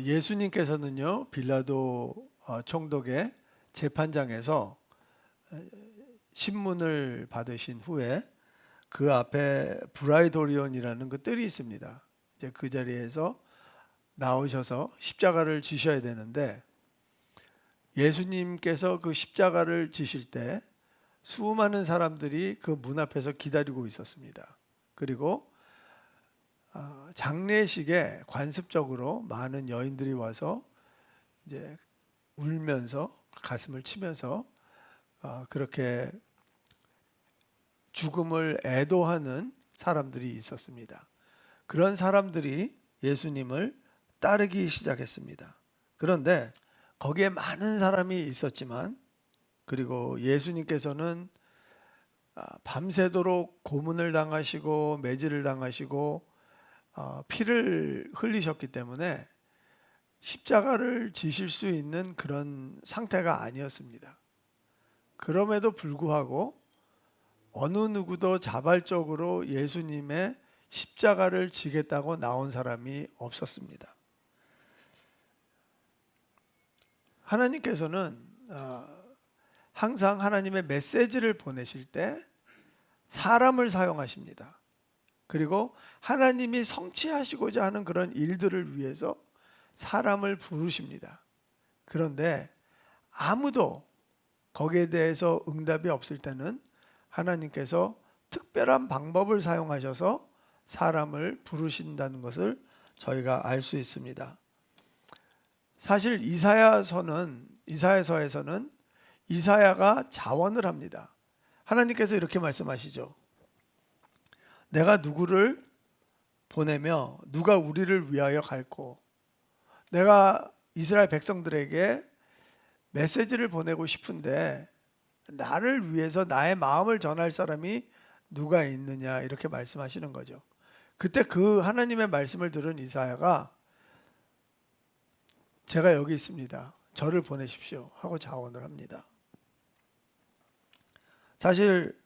예수님께서는요, 빌라도 총독의 재판장에서 신문을 받으신 후에 그 앞에 브라이도리온이라는 그 뜰이 있습니다. 이제 그 자리에서 나오셔서 십자가를 지셔야 되는데, 예수님께서 그 십자가를 지실 때 수많은 사람들이 그 문 앞에서 기다리고 있었습니다. 그리고 장례식에 관습적으로 많은 여인들이 와서 이제 울면서 가슴을 치면서 그렇게 죽음을 애도하는 사람들이 있었습니다. 그런 사람들이 예수님을 따르기 시작했습니다. 그런데 거기에 많은 사람이 있었지만, 그리고 예수님께서는 밤새도록 고문을 당하시고 매질을 당하시고 피를 흘리셨기 때문에 십자가를 지실 수 있는 그런 상태가 아니었습니다. 그럼에도 불구하고 어느 누구도 자발적으로 예수님의 십자가를 지겠다고 나온 사람이 없었습니다. 하나님께서는 항상 하나님의 메시지를 보내실 때 사람을 사용하십니다. 그리고 하나님이 성취하시고자 하는 그런 일들을 위해서 사람을 부르십니다. 그런데 아무도 거기에 대해서 응답이 없을 때는 하나님께서 특별한 방법을 사용하셔서 사람을 부르신다는 것을 저희가 알 수 있습니다. 사실 이사야서에서는 이사야가 자원을 합니다. 하나님께서 이렇게 말씀하시죠. 내가 누구를 보내며 누가 우리를 위하여 갈고, 내가 이스라엘 백성들에게 메시지를 보내고 싶은데 나를 위해서 나의 마음을 전할 사람이 누가 있느냐, 이렇게 말씀하시는 거죠. 그때 그 하나님의 말씀을 들은 이사야가 제가 여기 있습니다, 저를 보내십시오 하고 자원을 합니다. 사실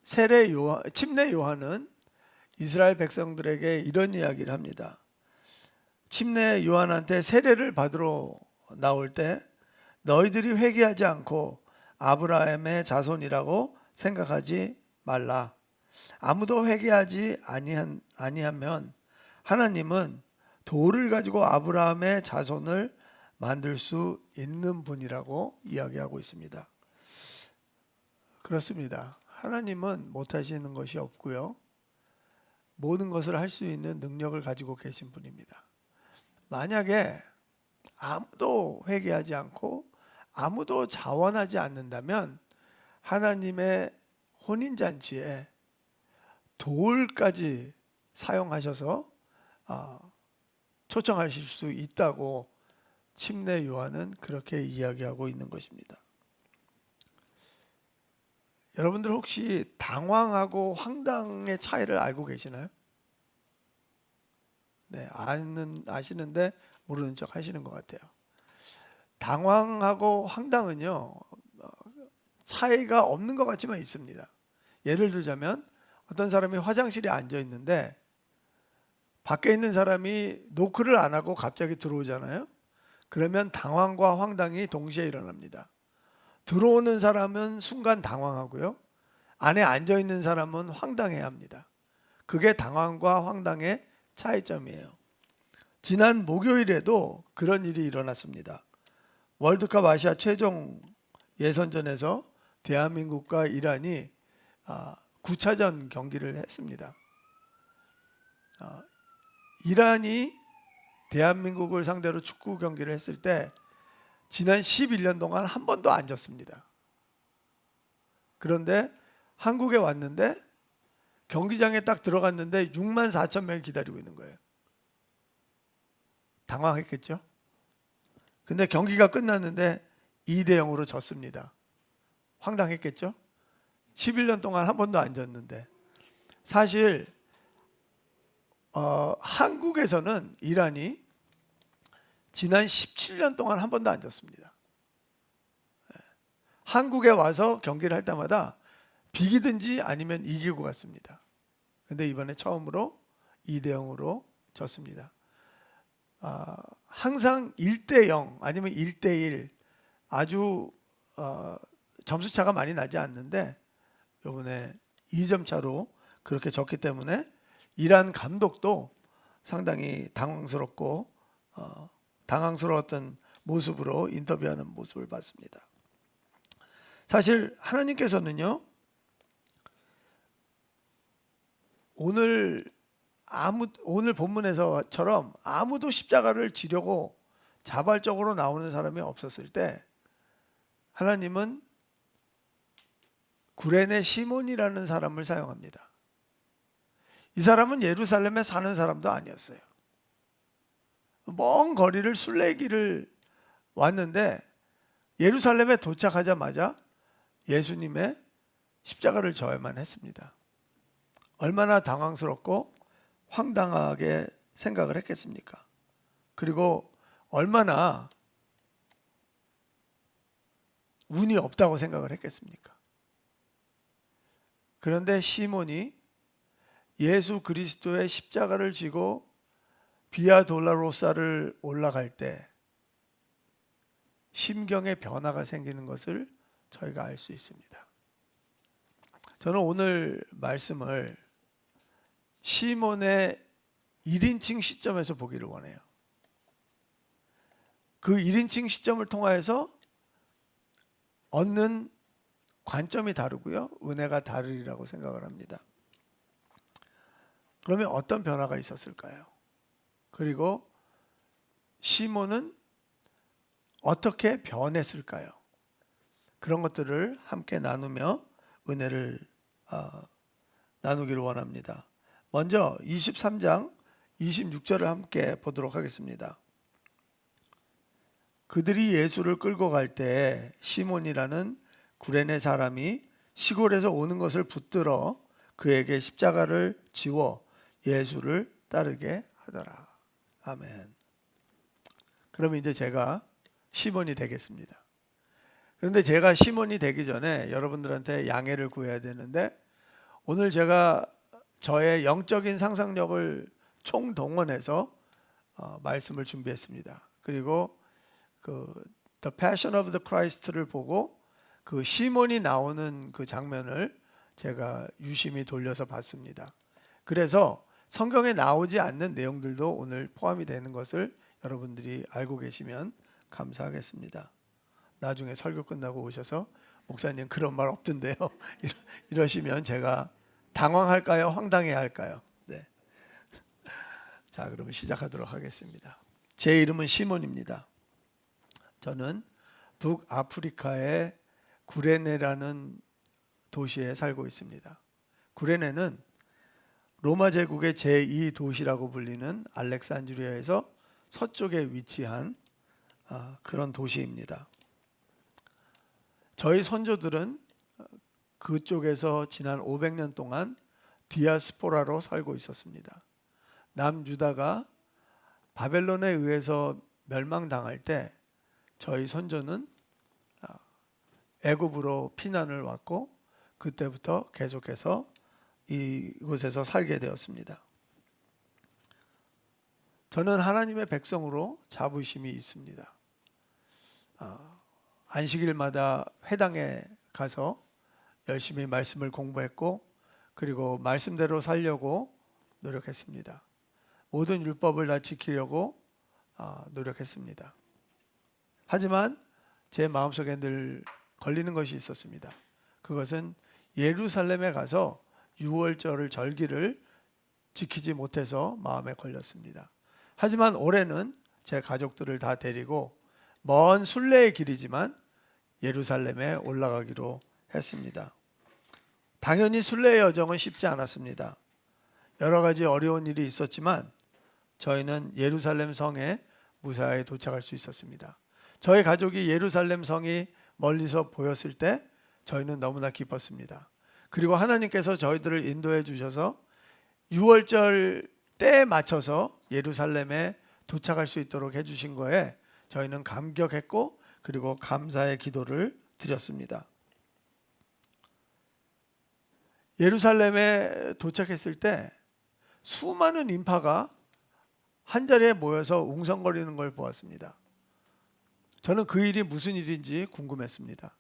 침례 요한은 이스라엘 백성들에게 이런 이야기를 합니다. 침례 요한한테 세례를 받으러 나올 때 너희들이 회개하지 않고 아브라함의 자손이라고 생각하지 말라. 아무도 회개하지 아니하면 하나님은 돌을 가지고 아브라함의 자손을 만들 수 있는 분이라고 이야기하고 있습니다. 그렇습니다. 하나님은 못하시는 것이 없고요, 모든 것을 할 수 있는 능력을 가지고 계신 분입니다. 만약에 아무도 회개하지 않고 아무도 자원하지 않는다면 하나님의 혼인잔치에 돌까지 사용하셔서 초청하실 수 있다고 침례 요한은 그렇게 이야기하고 있는 것입니다. 여러분들 혹시 당황하고 황당의 차이를 알고 계시나요? 네, 아시는데 모르는 척 하시는 것 같아요. 당황하고 황당은요, 차이가 없는 것 같지만 있습니다. 예를 들자면 어떤 사람이 화장실에 앉아 있는데 밖에 있는 사람이 노크를 안 하고 갑자기 들어오잖아요. 그러면 당황과 황당이 동시에 일어납니다. 들어오는 사람은 순간 당황하고요, 안에 앉아 있는 사람은 황당해야 합니다. 그게 당황과 황당의 차이점이에요. 지난 목요일에도 그런 일이 일어났습니다. 월드컵 아시아 최종 예선전에서 대한민국과 이란이 9차전 경기를 했습니다. 이란이 대한민국을 상대로 축구 경기를 했을 때 지난 11년 동안 한 번도 안 졌습니다. 그런데 한국에 왔는데 경기장에 딱 들어갔는데 6만 4천 명이 기다리고 있는 거예요. 당황했겠죠? 근데 경기가 끝났는데 2대 0으로 졌습니다. 황당했겠죠? 11년 동안 한 번도 안 졌는데. 사실 한국에서는 이란이 지난 17년 동안 한 번도 안 졌습니다. 한국에 와서 경기를 할 때마다 비기든지 아니면 이기고 갔습니다. 근데 이번에 처음으로 2대 0으로 이루어졌습니다. 항상 1대0 아니면 1대1 아주 점수 차가 많이 나지 않는데 이번에 2점 차로 그렇게 졌기 때문에 이란 감독도 상당히 당황스럽고 당황스러웠던 모습으로 인터뷰하는 모습을 봤습니다. 사실 하나님께서는요, 오늘 본문에서처럼 아무도 십자가를 지려고 자발적으로 나오는 사람이 없었을 때 하나님은 구레네 시몬이라는 사람을 사용합니다. 이 사람은 예루살렘에 사는 사람도 아니었어요. 먼 거리를 순례길을 왔는데 예루살렘에 도착하자마자 예수님의 십자가를 져야만 했습니다. 얼마나 당황스럽고 황당하게 생각을 했겠습니까? 그리고 얼마나 운이 없다고 생각을 했겠습니까? 그런데 시몬이 예수 그리스도의 십자가를 지고 비아 돌라로사를 올라갈 때 심경의 변화가 생기는 것을 저희가 알 수 있습니다. 저는 오늘 말씀을 시몬의 1인칭 시점에서 보기를 원해요. 그 1인칭 시점을 통하여서 얻는 관점이 다르고요, 은혜가 다르리라고 생각을 합니다. 그러면 어떤 변화가 있었을까요? 그리고 시몬은 어떻게 변했을까요? 그런 것들을 함께 나누며 은혜를 나누기를 원합니다. 먼저 23장 26절을 함께 보도록 하겠습니다. 그들이 예수를 끌고 갈 때 시몬이라는 구레네 사람이 시골에서 오는 것을 붙들어 그에게 십자가를 지워 예수를 따르게 하더라. 아멘. 그러면 이제 제가 시몬이 되겠습니다. 그런데 제가 시몬이 되기 전에 여러분들한테 양해를 구해야 되는데, 오늘 제가 저의 영적인 상상력을 총동원해서 말씀을 준비했습니다. 그리고 그 The Passion of the Christ를 보고 그 시몬이 나오는 그 장면을 제가 유심히 돌려서 봤습니다. 그래서 성경에 나오지 않는 내용들도 오늘 포함이 되는 것을 여러분들이 알고 계시면 감사하겠습니다. 나중에 설교 끝나고 오셔서 목사님 그런 말 없던데요 이러시면 제가 당황할까요? 황당해야 할까요? 네. 자, 그러면 시작하도록 하겠습니다. 제 이름은 시몬입니다. 저는 북아프리카의 구레네라는 도시에 살고 있습니다. 구레네는 로마 제국의 제2도시라고 불리는 알렉산드리아에서 서쪽에 위치한 그런 도시입니다. 저희 선조들은 그쪽에서 지난 500년 동안 디아스포라로 살고 있었습니다. 남유다가 바벨론에 의해서 멸망당할 때 저희 선조는 애굽으로 피난을 왔고 그때부터 계속해서 이곳에서 살게 되었습니다. 저는 하나님의 백성으로 자부심이 있습니다. 안식일마다 회당에 가서 열심히 말씀을 공부했고 그리고 말씀대로 살려고 노력했습니다. 모든 율법을 다 지키려고 노력했습니다. 하지만 제 마음속에 늘 걸리는 것이 있었습니다. 그것은 예루살렘에 가서 유월절을 절기를 지키지 못해서 마음에 걸렸습니다. 하지만 올해는 제 가족들을 다 데리고 먼 순례의 길이지만 예루살렘에 올라가기로 했습니다. 당연히 순례의 여정은 쉽지 않았습니다. 여러 가지 어려운 일이 있었지만 저희는 예루살렘 성에 무사히 도착할 수 있었습니다. 저희 가족이 예루살렘 성이 멀리서 보였을 때 저희는 너무나 기뻤습니다. 그리고 하나님께서 저희들을 인도해 주셔서 6월절 때에 맞춰서 예루살렘에 도착할 수 있도록 해주신 거에 저희는 감격했고 그리고 감사의 기도를 드렸습니다. 예루살렘에 도착했을 때 수많은 인파가 한 자리에 모여서 웅성거리는 걸 보았습니다. 저는 그 일이 무슨 일인지 궁금했습니다.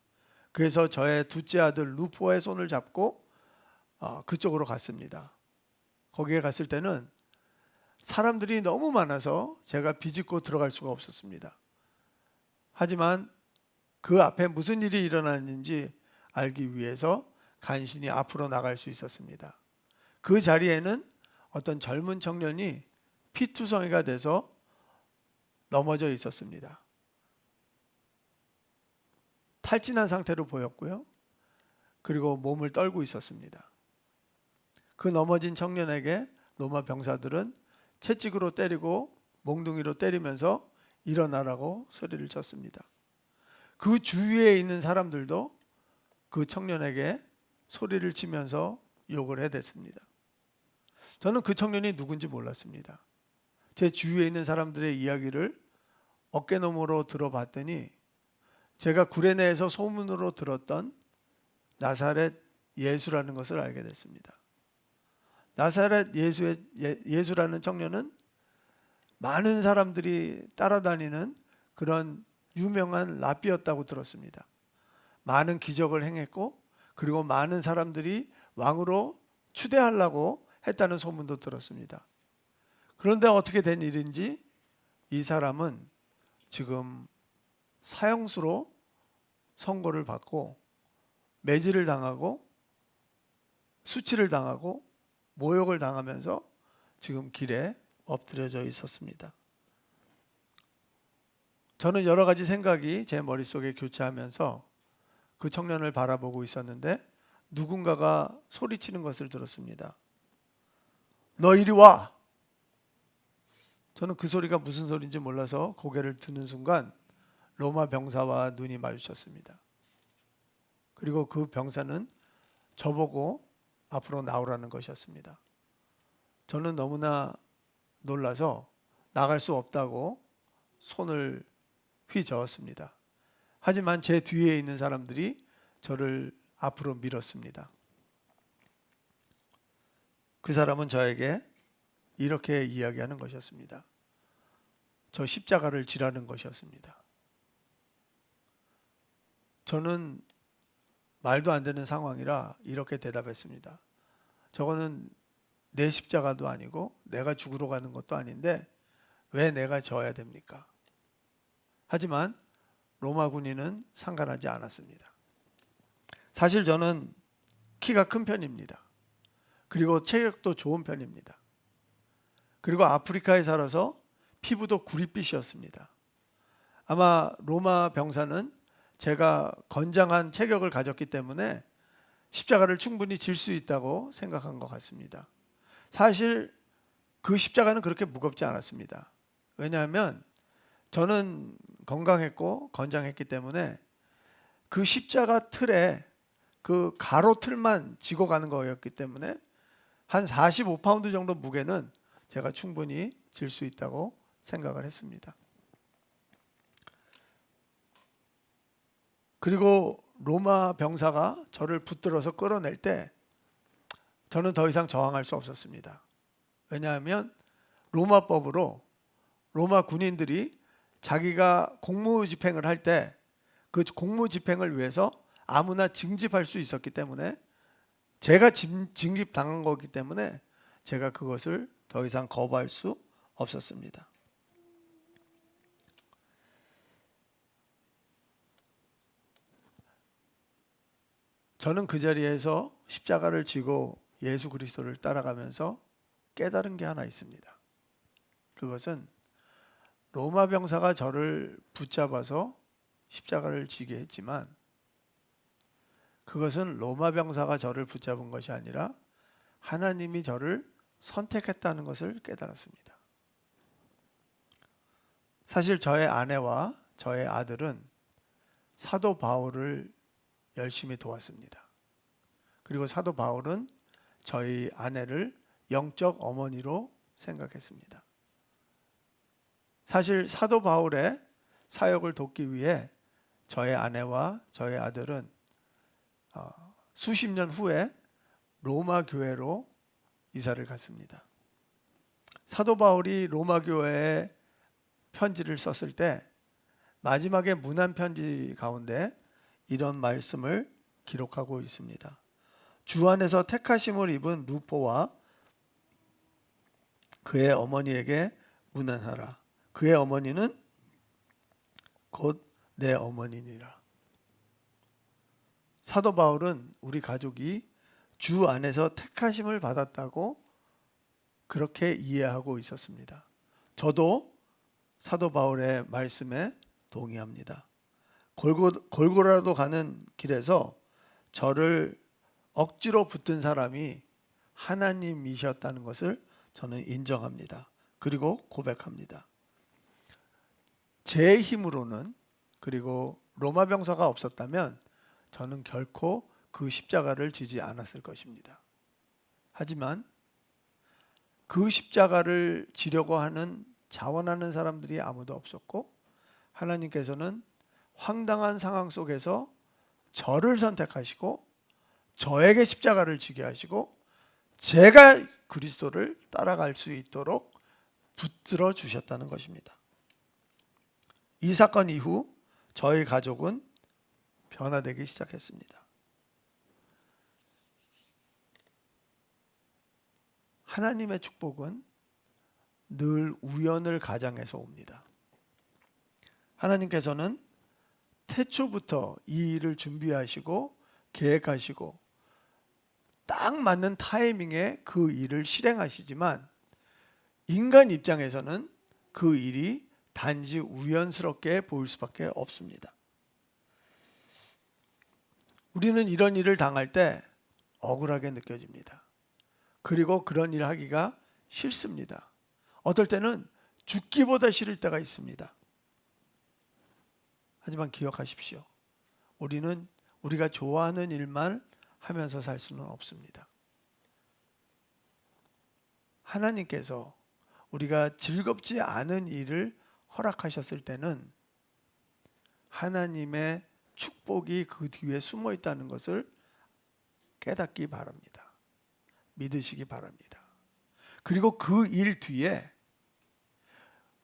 그래서 저의 둘째 아들 루포의 손을 잡고 그쪽으로 갔습니다. 거기에 갔을 때는 사람들이 너무 많아서 제가 비집고 들어갈 수가 없었습니다. 하지만 그 앞에 무슨 일이 일어났는지 알기 위해서 간신히 앞으로 나갈 수 있었습니다. 그 자리에는 어떤 젊은 청년이 피투성이가 돼서 넘어져 있었습니다. 탈진한 상태로 보였고요. 그리고 몸을 떨고 있었습니다. 그 넘어진 청년에게 로마 병사들은 채찍으로 때리고 몽둥이로 때리면서 일어나라고 소리를 쳤습니다. 그 주위에 있는 사람들도 그 청년에게 소리를 치면서 욕을 해댔습니다. 저는 그 청년이 누군지 몰랐습니다. 제 주위에 있는 사람들의 이야기를 어깨너머로 들어봤더니 제가 구레네에서 소문으로 들었던 나사렛 예수라는 것을 알게 됐습니다. 나사렛 예수라는 청년은 많은 사람들이 따라다니는 그런 유명한 랍비였다고 들었습니다. 많은 기적을 행했고 그리고 많은 사람들이 왕으로 추대하려고 했다는 소문도 들었습니다. 그런데 어떻게 된 일인지 이 사람은 지금 사형수로 선고를 받고 매질을 당하고 수치를 당하고 모욕을 당하면서 지금 길에 엎드려져 있었습니다. 저는 여러 가지 생각이 제 머릿속에 교차하면서 그 청년을 바라보고 있었는데 누군가가 소리치는 것을 들었습니다. 너 이리 와! 저는 그 소리가 무슨 소리인지 몰라서 고개를 드는 순간 로마 병사와 눈이 마주쳤습니다. 그리고 그 병사는 저보고 앞으로 나오라는 것이었습니다. 저는 너무나 놀라서 나갈 수 없다고 손을 휘저었습니다. 하지만 제 뒤에 있는 사람들이 저를 앞으로 밀었습니다. 그 사람은 저에게 이렇게 이야기하는 것이었습니다. 저 십자가를 지라는 것이었습니다. 저는 말도 안 되는 상황이라 이렇게 대답했습니다. 저거는 내 십자가도 아니고 내가 죽으러 가는 것도 아닌데 왜 내가 져야 됩니까? 하지만 로마 군인은 상관하지 않았습니다. 사실 저는 키가 큰 편입니다. 그리고 체격도 좋은 편입니다. 그리고 아프리카에 살아서 피부도 구릿빛이었습니다. 아마 로마 병사는 제가 건장한 체격을 가졌기 때문에 십자가를 충분히 질 수 있다고 생각한 것 같습니다. 사실 그 십자가는 그렇게 무겁지 않았습니다. 왜냐하면 저는 건강했고 건장했기 때문에 그 십자가 틀에 그 가로 틀만 지고 가는 거였기 때문에 한 45파운드 정도 무게는 제가 충분히 질 수 있다고 생각을 했습니다. 그리고 로마 병사가 저를 붙들어서 끌어낼 때 저는 더 이상 저항할 수 없었습니다. 왜냐하면 로마법으로 로마 군인들이 자기가 공무집행을 할 때 그 공무집행을 위해서 아무나 징집할 수 있었기 때문에 제가 징집당한 거기 때문에 제가 그것을 더 이상 거부할 수 없었습니다. 저는 그 자리에서 십자가를 지고 예수 그리스도를 따라가면서 깨달은 게 하나 있습니다. 그것은 로마 병사가 저를 붙잡아서 십자가를 지게 했지만 그것은 로마 병사가 저를 붙잡은 것이 아니라 하나님이 저를 선택했다는 것을 깨달았습니다. 사실 저의 아내와 저의 아들은 사도 바울을 열심히 도왔습니다. 그리고 사도 바울은 저희 아내를 영적 어머니로 생각했습니다. 사실 사도 바울의 사역을 돕기 위해 저의 아내와 저의 아들은 수십 년 후에 로마 교회로 이사를 갔습니다. 사도 바울이 로마 교회에 편지를 썼을 때 마지막에 문안 편지 가운데 이런 말씀을 기록하고 있습니다. 주 안에서 택하심을 입은 루포와 그의 어머니에게 문안하라. 그의 어머니는 곧 내 어머니니라. 사도 바울은 우리 가족이 주 안에서 택하심을 받았다고 그렇게 이해하고 있었습니다. 저도 사도 바울의 말씀에 동의합니다. 골고라도 가는 길에서 저를 억지로 붙든 사람이 하나님이셨다는 것을 저는 인정합니다. 그리고 고백합니다. 제 힘으로는, 그리고 로마 병사가 없었다면 저는 결코 그 십자가를 지지 않았을 것입니다. 하지만 그 십자가를 지려고 하는 자원하는 사람들이 아무도 없었고 하나님께서는 황당한 상황 속에서 저를 선택하시고 저에게 십자가를 지게 하시고 제가 그리스도를 따라갈 수 있도록 붙들어 주셨다는 것입니다. 이 사건 이후 저희 가족은 변화되기 시작했습니다. 하나님의 축복은 늘 우연을 가장해서 옵니다. 하나님께서는 태초부터 이 일을 준비하시고 계획하시고 딱 맞는 타이밍에 그 일을 실행하시지만 인간 입장에서는 그 일이 단지 우연스럽게 보일 수밖에 없습니다. 우리는 이런 일을 당할 때 억울하게 느껴집니다. 그리고 그런 일을 하기가 싫습니다. 어떨 때는 죽기보다 싫을 때가 있습니다. 하지만 기억하십시오. 우리는 우리가 좋아하는 일만 하면서 살 수는 없습니다. 하나님께서 우리가 즐겁지 않은 일을 허락하셨을 때는 하나님의 축복이 그 뒤에 숨어 있다는 것을 깨닫기 바랍니다. 믿으시기 바랍니다. 그리고 그 일 뒤에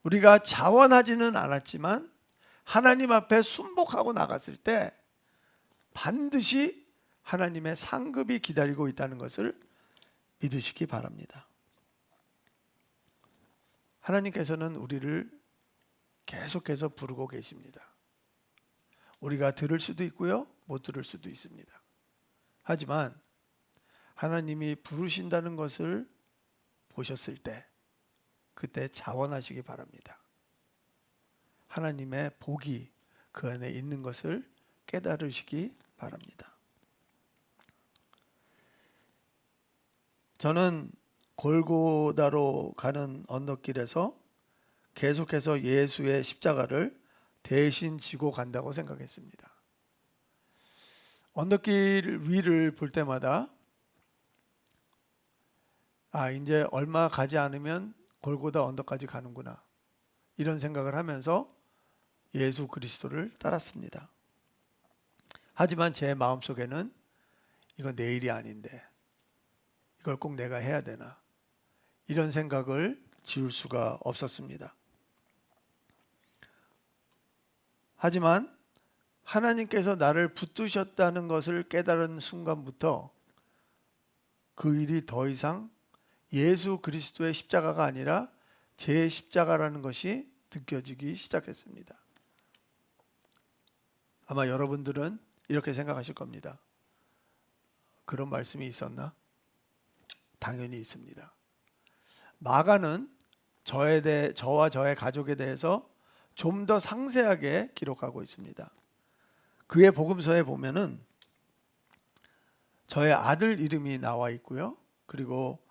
우리가 자원하지는 않았지만 하나님 앞에 순복하고 나갔을 때 반드시 하나님의 상급이 기다리고 있다는 것을 믿으시기 바랍니다. 하나님께서는 우리를 계속해서 부르고 계십니다. 우리가 들을 수도 있고요, 못 들을 수도 있습니다. 하지만 하나님이 부르신다는 것을 보셨을 때 그때 자원하시기 바랍니다. 하나님의 복이 그 안에 있는 것을 깨달으시기 바랍니다. 저는 골고다로 가는 언덕길에서 계속해서 예수의 십자가를 대신 지고 간다고 생각했습니다. 언덕길 위를 볼 때마다 이제 얼마 가지 않으면 골고다 언덕까지 가는구나, 이런 생각을 하면서 예수 그리스도를 따랐습니다. 하지만 제 마음속에는 이건 내 일이 아닌데 이걸 꼭 내가 해야 되나, 이런 생각을 지울 수가 없었습니다. 하지만 하나님께서 나를 붙드셨다는 것을 깨달은 순간부터 그 일이 더 이상 예수 그리스도의 십자가가 아니라 제 십자가라는 것이 느껴지기 시작했습니다. 아마 여러분들은 이렇게 생각하실 겁니다. 그런 말씀이 있었나? 당연히 있습니다. 마가는 저와 저의 가족에 대해서 좀 더 상세하게 기록하고 있습니다. 그의 복음서에 보면은 저의 아들 이름이 나와 있고요. 그리고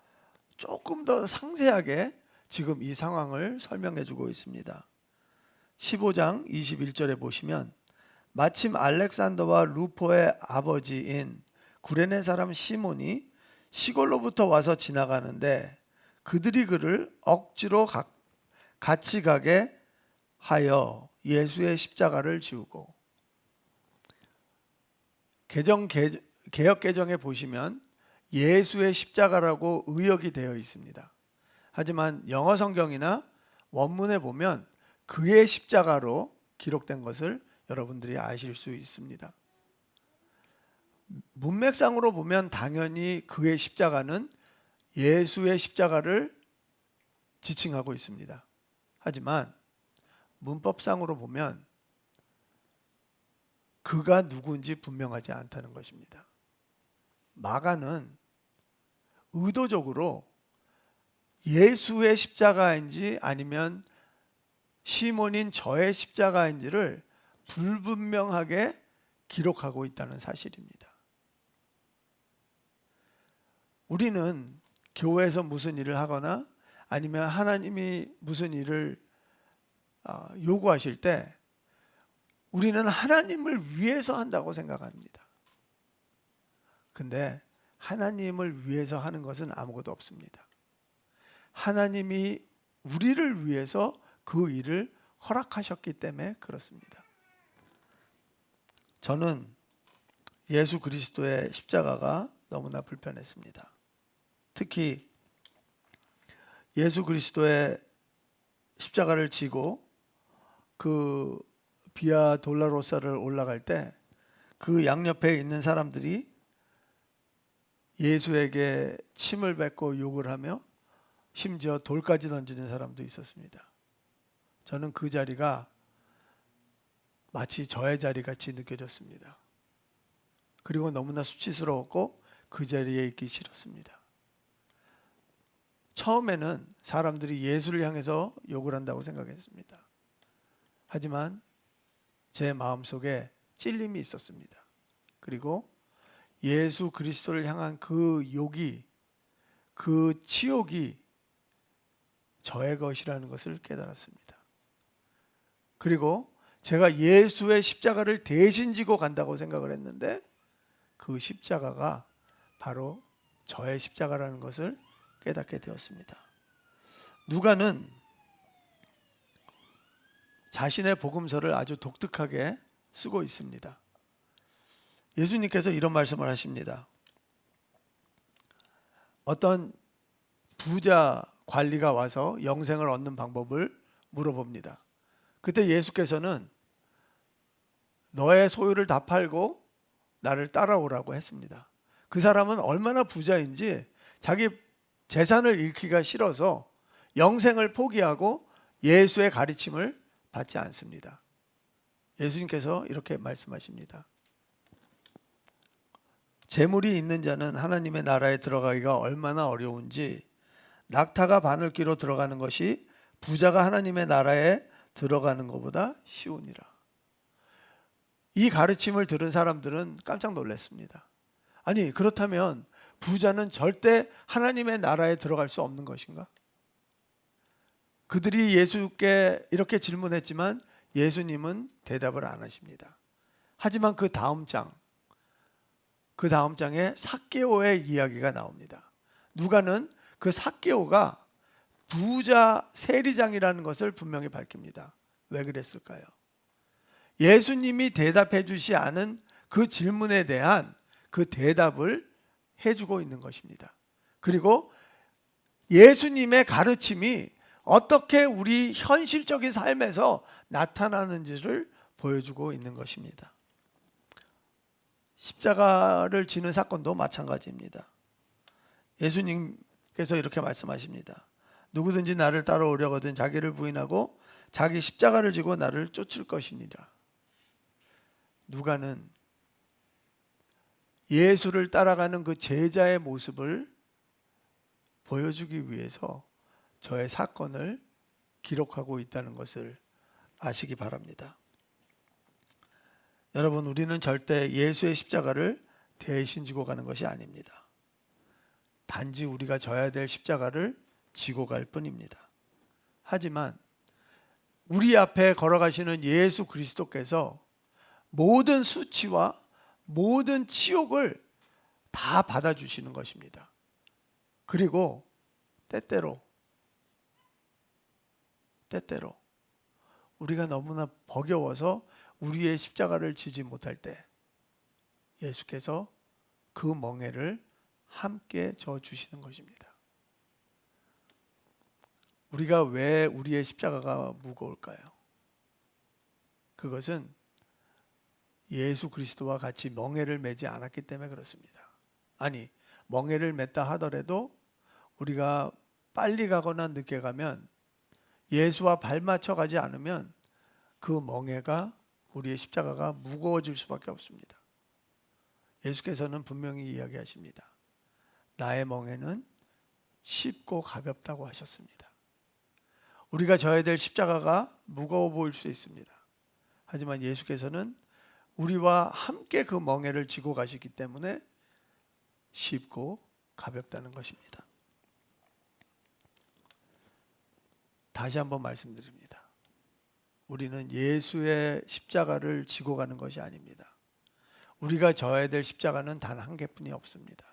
조금 더 상세하게 지금 이 상황을 설명해 주고 있습니다. 15장 21절에 보시면 마침 알렉산더와 루포의 아버지인 구레네 사람 시몬이 시골로부터 와서 지나가는데 그들이 그를 억지로 같이 가게 하여 예수의 십자가를 지우고, 개역 개정에 보시면 예수의 십자가라고 의역이 되어 있습니다. 하지만 영어 성경이나 원문에 보면 그의 십자가로 기록된 것을 여러분들이 아실 수 있습니다. 문맥상으로 보면 당연히 그의 십자가는 예수의 십자가를 지칭하고 있습니다. 하지만 문법상으로 보면 그가 누구인지 분명하지 않다는 것입니다. 마가는 의도적으로 예수의 십자가인지 아니면 시몬인 저의 십자가인지를 불분명하게 기록하고 있다는 사실입니다. 우리는 교회에서 무슨 일을 하거나 아니면 하나님이 무슨 일을 요구하실 때 우리는 하나님을 위해서 한다고 생각합니다. 근데 하나님을 위해서 하는 것은 아무것도 없습니다. 하나님이 우리를 위해서 그 일을 허락하셨기 때문에 그렇습니다. 저는 예수 그리스도의 십자가가 너무나 불편했습니다. 특히 예수 그리스도의 십자가를 지고 그 비아 돌라로사를 올라갈 때 그 양옆에 있는 사람들이 예수에게 침을 뱉고 욕을 하며 심지어 돌까지 던지는 사람도 있었습니다. 저는 그 자리가 마치 저의 자리 같이 느껴졌습니다. 그리고 너무나 수치스러웠고 그 자리에 있기 싫었습니다. 처음에는 사람들이 예수를 향해서 욕을 한다고 생각했습니다. 하지만 제 마음속에 찔림이 있었습니다. 그리고 예수 그리스도를 향한 그 욕이, 그 치욕이 저의 것이라는 것을 깨달았습니다. 그리고 제가 예수의 십자가를 대신 지고 간다고 생각을 했는데 그 십자가가 바로 저의 십자가라는 것을 깨닫게 되었습니다. 누가는 자신의 복음서를 아주 독특하게 쓰고 있습니다. 예수님께서 이런 말씀을 하십니다. 어떤 부자 관리가 와서 영생을 얻는 방법을 물어봅니다. 그때 예수께서는 너의 소유를 다 팔고 나를 따라오라고 했습니다. 그 사람은 얼마나 부자인지 자기 재산을 잃기가 싫어서 영생을 포기하고 예수의 가르침을 받지 않습니다. 예수님께서 이렇게 말씀하십니다. 재물이 있는 자는 하나님의 나라에 들어가기가 얼마나 어려운지 낙타가 바늘귀로 들어가는 것이 부자가 하나님의 나라에 들어가는 것보다 쉬우니라. 이 가르침을 들은 사람들은 깜짝 놀랐습니다. 아니, 그렇다면 부자는 절대 하나님의 나라에 들어갈 수 없는 것인가? 그들이 예수께 이렇게 질문했지만 예수님은 대답을 안 하십니다. 하지만 그 다음 장에 삭개오의 이야기가 나옵니다. 누가는 그 삭개오가 부자 세리장이라는 것을 분명히 밝힙니다. 왜 그랬을까요? 예수님이 대답해 주지 않은 그 질문에 대한 그 대답을 해주고 있는 것입니다. 그리고 예수님의 가르침이 어떻게 우리 현실적인 삶에서 나타나는지를 보여주고 있는 것입니다. 십자가를 지는 사건도 마찬가지입니다. 예수님께서 이렇게 말씀하십니다. 누구든지 나를 따라오려거든 자기를 부인하고 자기 십자가를 지고 나를 쫓을 것이니라. 누가는 예수를 따라가는 그 제자의 모습을 보여주기 위해서 저의 사건을 기록하고 있다는 것을 아시기 바랍니다. 여러분, 우리는 절대 예수의 십자가를 대신 지고 가는 것이 아닙니다. 단지 우리가 져야 될 십자가를 지고 갈 뿐입니다. 하지만 우리 앞에 걸어가시는 예수 그리스도께서 모든 수치와 모든 치욕을 다 받아주시는 것입니다. 그리고 때때로 우리가 너무나 버거워서 우리의 십자가를 지지 못할 때 예수께서 그 멍에를 함께 져 주시는 것입니다. 우리가 왜 우리의 십자가가 무거울까요? 그것은 예수 그리스도와 같이 멍에를 매지 않았기 때문에 그렇습니다. 아니, 멍에를 맸다 하더라도 우리가 빨리 가거나 늦게 가면, 예수와 발맞춰 가지 않으면 그 멍에가, 우리의 십자가가 무거워질 수밖에 없습니다. 예수께서는 분명히 이야기하십니다. 나의 멍에는 쉽고 가볍다고 하셨습니다. 우리가 져야 될 십자가가 무거워 보일 수 있습니다. 하지만 예수께서는 우리와 함께 그 멍에를 지고 가시기 때문에 쉽고 가볍다는 것입니다. 다시 한번 말씀드립니다. 우리는 예수의 십자가를 지고 가는 것이 아닙니다. 우리가 져야 될 십자가는 단 한 개뿐이 없습니다.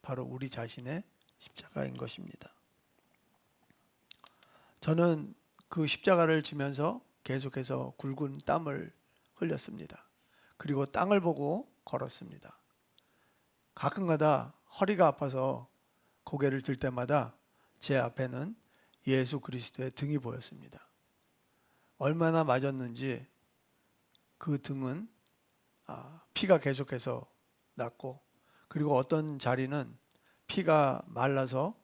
바로 우리 자신의 십자가인 것입니다. 저는 그 십자가를 지면서 계속해서 굵은 땀을 흘렸습니다. 그리고 땅을 보고 걸었습니다. 가끔가다 허리가 아파서 고개를 들 때마다 제 앞에는 예수 그리스도의 등이 보였습니다. 얼마나 맞았는지 그 등은 피가 계속해서 났고, 그리고 어떤 자리는 피가 말라서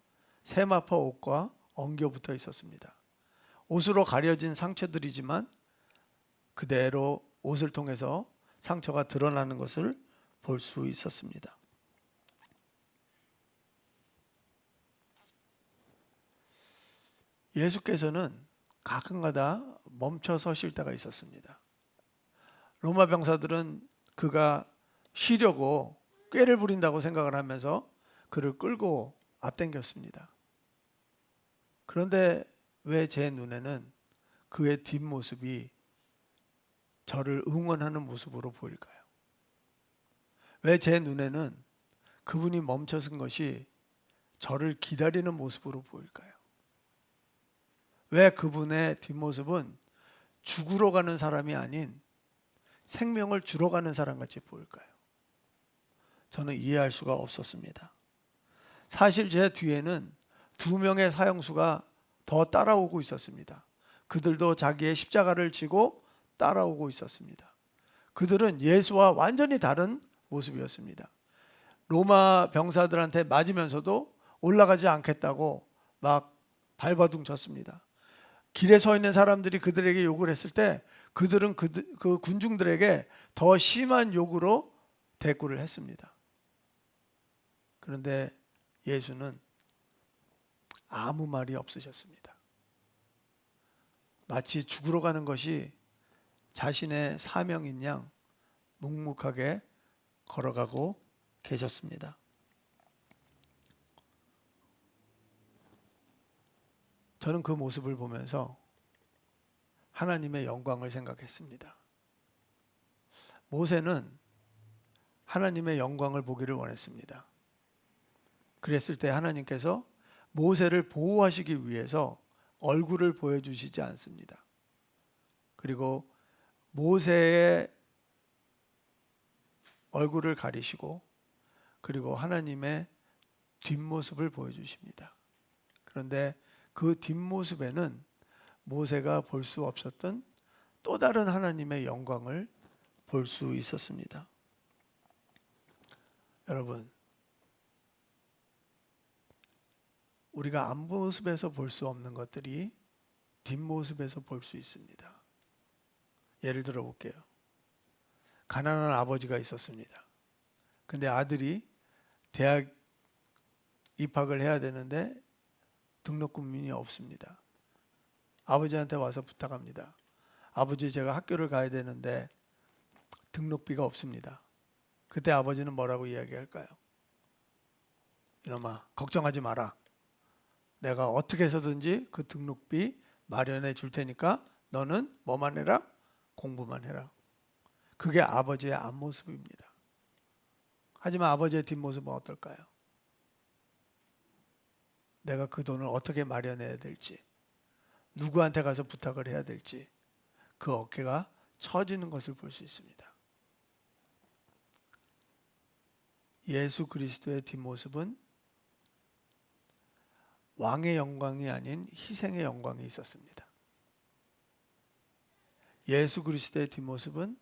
세마포 옷과 엉겨 붙어 있었습니다. 옷으로 가려진 상처들이지만 그대로 옷을 통해서 상처가 드러나는 것을 볼 수 있었습니다. 예수께서는 가끔가다 멈춰 서실 때가 있었습니다. 로마 병사들은 그가 쉬려고 꾀를 부린다고 생각을 하면서 그를 끌고 앞당겼습니다. 그런데 왜 제 눈에는 그의 뒷모습이 저를 응원하는 모습으로 보일까요? 왜 제 눈에는 그분이 멈춰선 것이 저를 기다리는 모습으로 보일까요? 왜 그분의 뒷모습은 죽으러 가는 사람이 아닌 생명을 주러 가는 사람 같이 보일까요? 저는 이해할 수가 없었습니다. 사실 제 뒤에는 2명의 사형수가 더 따라오고 있었습니다. 그들도 자기의 십자가를 지고 따라오고 있었습니다. 그들은 예수와 완전히 다른 모습이었습니다. 로마 병사들한테 맞으면서도 올라가지 않겠다고 막 발버둥 쳤습니다. 길에 서 있는 사람들이 그들에게 욕을 했을 때 그들은 그 군중들에게 더 심한 욕으로 대꾸를 했습니다. 그런데 예수는 아무 말이 없으셨습니다. 마치 죽으러 가는 것이 자신의 사명인 양 묵묵하게 걸어가고 계셨습니다. 저는 그 모습을 보면서 하나님의 영광을 생각했습니다. 모세는 하나님의 영광을 보기를 원했습니다. 그랬을 때 하나님께서 모세를 보호하시기 위해서 얼굴을 보여주시지 않습니다. 그리고 모세의 얼굴을 가리시고, 그리고 하나님의 뒷모습을 보여주십니다. 그런데 그 뒷모습에는 모세가 볼 수 없었던 또 다른 하나님의 영광을 볼 수 있었습니다. 여러분, 우리가 앞모습에서 볼 수 없는 것들이 뒷모습에서 볼 수 있습니다. 예를 들어 볼게요. 가난한 아버지가 있었습니다. 근데 아들이 대학 입학을 해야 되는데 등록금이 없습니다. 아버지한테 와서 부탁합니다. 아버지, 제가 학교를 가야 되는데 등록비가 없습니다. 그때 아버지는 뭐라고 이야기할까요? 이놈아, 걱정하지 마라. 내가 어떻게 해서든지 그 등록비 마련해 줄 테니까 너는 뭐만 해라? 공부만 해라. 그게 아버지의 앞모습입니다. 하지만 아버지의 뒷모습은 어떨까요? 내가 그 돈을 어떻게 마련해야 될지, 누구한테 가서 부탁을 해야 될지, 그 어깨가 처지는 것을 볼 수 있습니다. 예수 그리스도의 뒷모습은 왕의 영광이 아닌 희생의 영광이 있었습니다. 예수 그리스도의 뒷모습은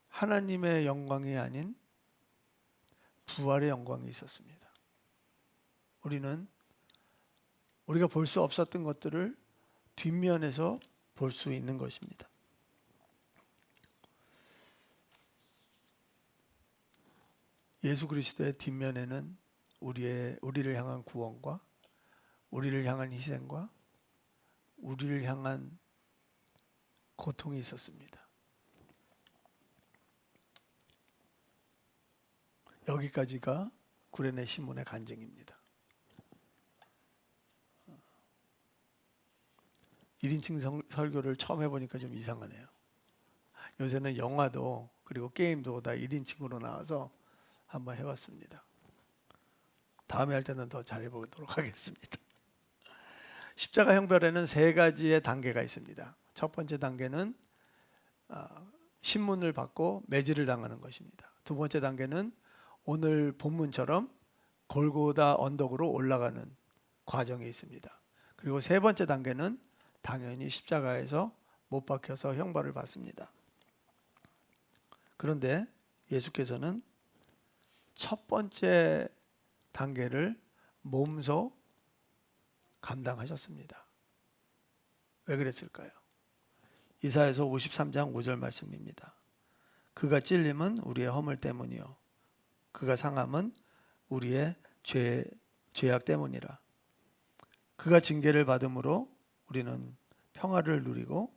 하나님의 영광이 아닌 부활의 영광이 있었습니다. 우리가 볼 수 없었던 것들을 뒷면에서 볼 수 있는 것입니다. 예수 그리스도의 뒷면에는 우리를 향한 구원과 우리를 향한 희생과 우리를 향한 고통이 있었습니다. 여기까지가 구레네 시몬의 간증입니다. 1인칭 설교를 처음 해보니까 좀 이상하네요. 요새는 영화도 그리고 게임도 다 1인칭으로 나와서 한번 해봤습니다. 다음에 할 때는 더 잘해보도록 하겠습니다. 십자가 형벌에는 3가지의 단계가 있습니다. 첫 번째 단계는 신문을 받고 매질을 당하는 것입니다. 두 번째 단계는 오늘 본문처럼 골고다 언덕으로 올라가는 과정이 있습니다. 그리고 세 번째 단계는 당연히 십자가에서 못 박혀서 형벌을 받습니다. 그런데 예수께서는 첫 번째 단계를 몸소 감당하셨습니다. 왜 그랬을까요? 이사야서 53장 5절 말씀입니다. 그가 찔림은 우리의 허물 때문이요 그가 상함은 우리의 죄악 때문이라. 그가 징계를 받음으로 우리는 평화를 누리고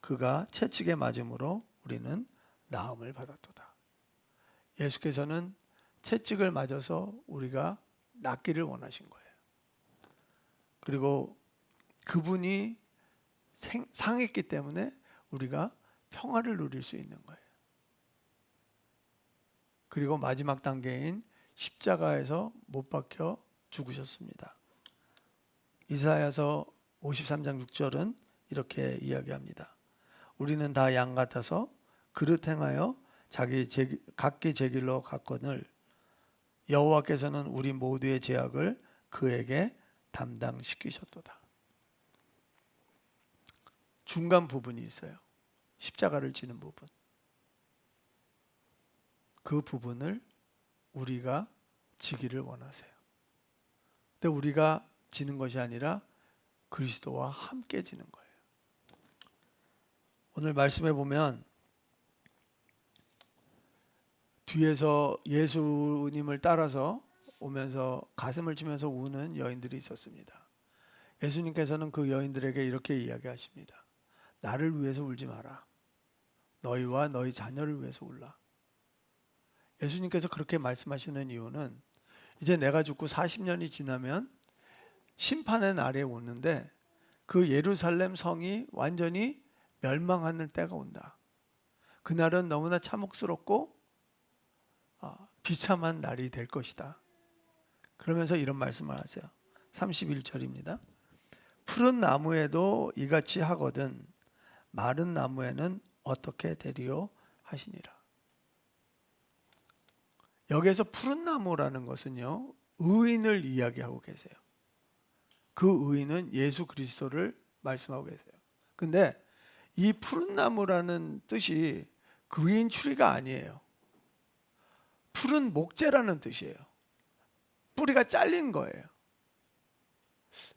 그가 채찍에 맞음으로 우리는 나음을 받았도다. 예수께서는 채찍을 맞아서 우리가 낫기를 원하신 거예요. 그리고 그분이 상했기 때문에 우리가 평화를 누릴 수 있는 거예요. 그리고 마지막 단계인 십자가에서 못 박혀 죽으셨습니다. 이사야서 53장 6절은 이렇게 이야기합니다. 우리는 다 양 같아서 그릇 행하여 각기 제 길로 갔거늘 여호와께서는 우리 모두의 죄악을 그에게 담당시키셨도다. 중간 부분이 있어요. 십자가를 지는 부분. 그 부분을 우리가 지기를 원하세요. 근데 우리가 지는 것이 아니라 그리스도와 함께 지는 거예요. 오늘 말씀해 보면 뒤에서 예수님을 따라서 오면서 가슴을 치면서 우는 여인들이 있었습니다. 예수님께서는 그 여인들에게 이렇게 이야기하십니다. 나를 위해서 울지 마라. 너희와 너희 자녀를 위해서 울라. 예수님께서 그렇게 말씀하시는 이유는 이제 내가 죽고 40년이 지나면 심판의 날에 오는데 그 예루살렘 성이 완전히 멸망하는 때가 온다. 그날은 너무나 참혹스럽고 비참한 날이 될 것이다. 그러면서 이런 말씀을 하세요. 31절입니다. 푸른 나무에도 이같이 하거든 마른 나무에는 어떻게 되리요 하시니라. 여기에서 푸른 나무라는 것은요, 의인을 이야기하고 계세요. 그 의인은 예수 그리스도를 말씀하고 계세요. 근데 이 푸른 나무라는 뜻이 그린 추리가 아니에요. 푸른 목재라는 뜻이에요. 뿌리가 잘린 거예요.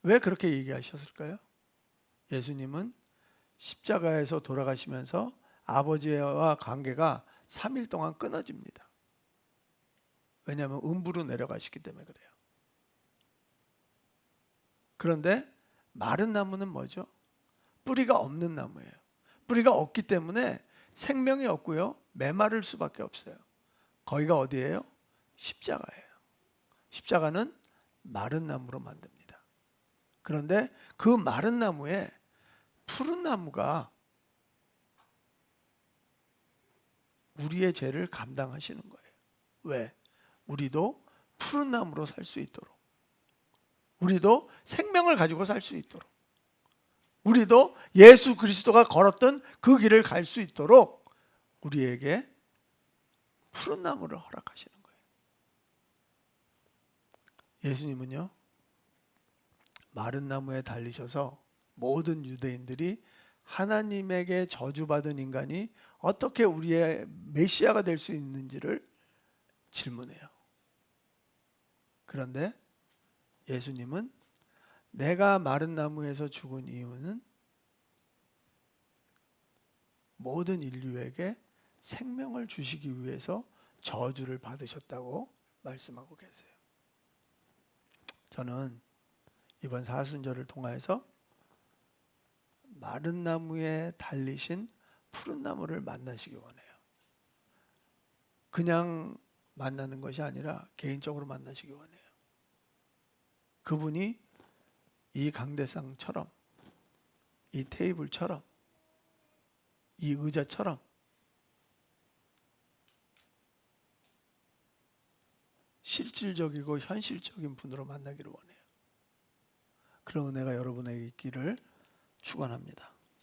왜 그렇게 얘기하셨을까요? 예수님은 십자가에서 돌아가시면서 아버지와 관계가 3일 동안 끊어집니다. 왜냐하면 음부로 내려가시기 때문에 그래요. 그런데 마른 나무는 뭐죠? 뿌리가 없는 나무예요. 뿌리가 없기 때문에 생명이 없고요. 메마를 수밖에 없어요. 거기가 어디예요? 십자가예요. 십자가는 마른 나무로 만듭니다. 그런데 그 마른 나무에 푸른 나무가 우리의 죄를 감당하시는 거예요. 왜? 우리도 푸른 나무로 살 수 있도록, 우리도 생명을 가지고 살 수 있도록, 우리도 예수 그리스도가 걸었던 그 길을 갈 수 있도록 우리에게 푸른 나무를 허락하시는 거예요. 예수님은요, 마른 나무에 달리셔서 모든 유대인들이 하나님에게 저주받은 인간이 어떻게 우리의 메시아가 될 수 있는지를 질문해요. 그런데 예수님은 내가 마른 나무에서 죽은 이유는 모든 인류에게 생명을 주시기 위해서 저주를 받으셨다고 말씀하고 계세요. 저는 이번 사순절을 통하여서 마른 나무에 달리신 푸른 나무를 만나시기 원해요. 그냥 만나는 것이 아니라 개인적으로 만나시기 원해요. 그분이 이 강대상처럼, 이 테이블처럼, 이 의자처럼 실질적이고 현실적인 분으로 만나기를 원해요. 그런 은혜가 여러분에게 있기를 축원합니다.